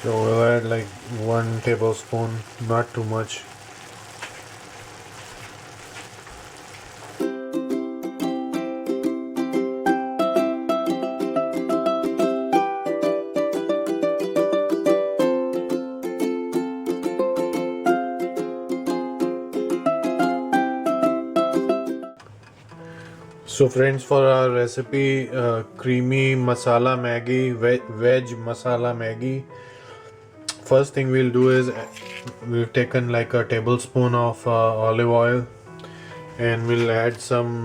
So we'll add like 1 tablespoon, not too much. So friends, for our recipe creamy masala Maggi, veg masala Maggi, first thing we'll do is we've taken like a tablespoon of olive oil, and we'll add some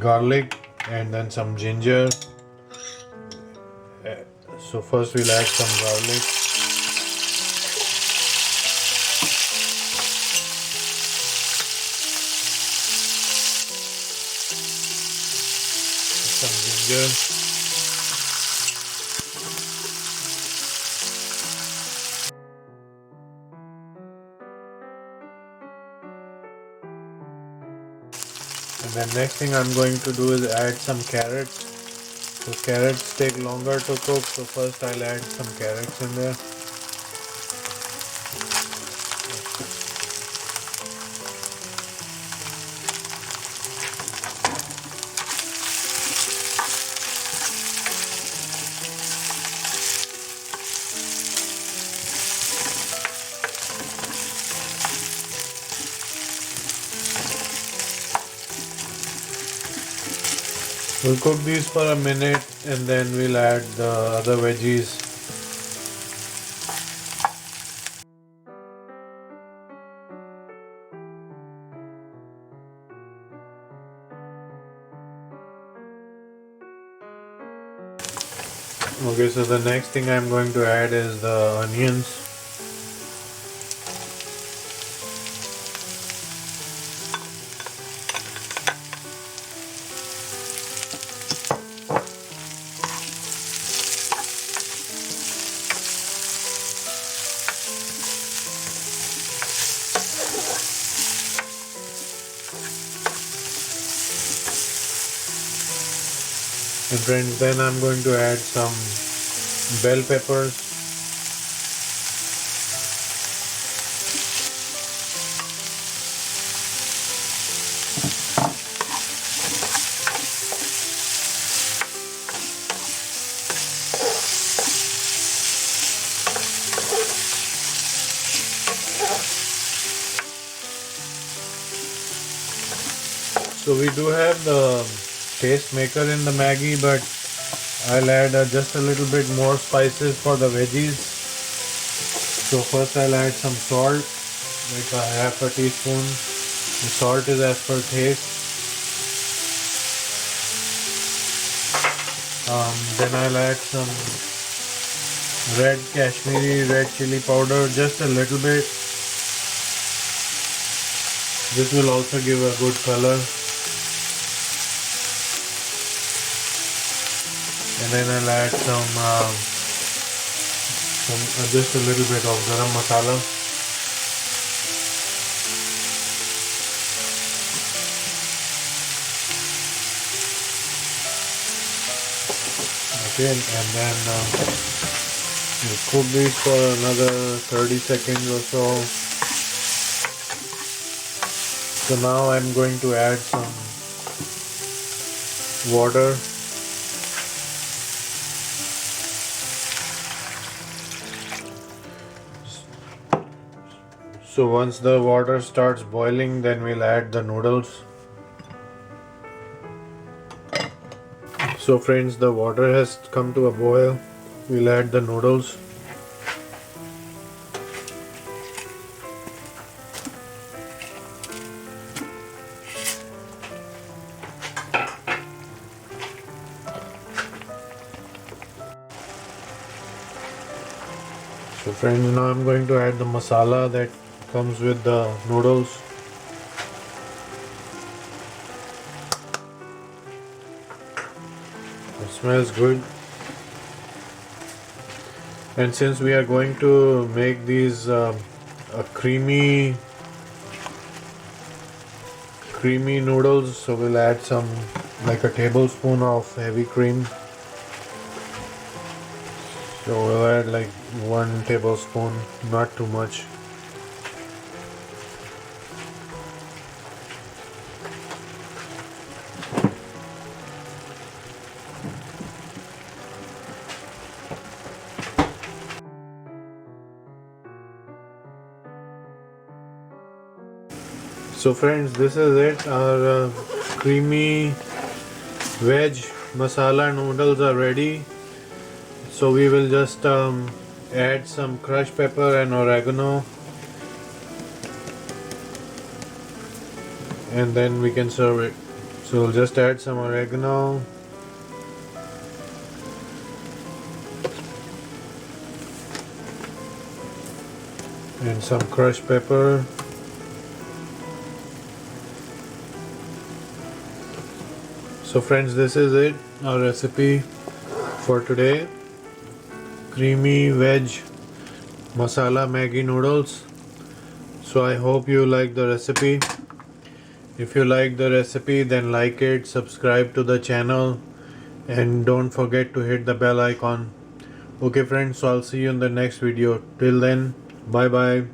garlic and then some ginger. So first we'll add some garlic. Some ginger. And then next thing I'm going to do is add some carrots. So carrots take longer to cook, so first I'll add some carrots in there. We'll cook these for a minute and then we'll add the other veggies. Okay, so the next thing I'm going to add is the onions. And friends, then I'm going to add some bell peppers. So we do have the taste maker in the Maggi, but I'll add just a little bit more spices for the veggies. So first I'll add some salt, like a half a teaspoon. The salt is as per taste. Then I'll add some red Kashmiri red chili powder, just a little bit. This will also give a good color. And then I'll add just a little bit of garam masala. Okay, and then we'll cook these for another 30 seconds or so. So now I'm going to add some water. So once the water starts boiling, then we'll add the noodles. So friends, the water has come to a boil. We'll add the noodles. So friends, now I'm going to add the masala that comes with the noodles. It smells good. And since we are going to make these a creamy noodles, so we'll add some, like a tablespoon of heavy cream. So we'll add like 1 tablespoon, not too much. So friends, this is it. Our creamy veg masala noodles are ready. So we will just add some crushed pepper and oregano, and then we can serve it. So we'll just add some oregano, and some crushed pepper. So friends, this is it, our recipe for today. Creamy veg masala Maggi noodles. So I hope you like the recipe. If you like the recipe, then like it, subscribe to the channel, and don't forget to hit the bell icon. Okay friends, so I'll see you in the next video. Till then, bye bye.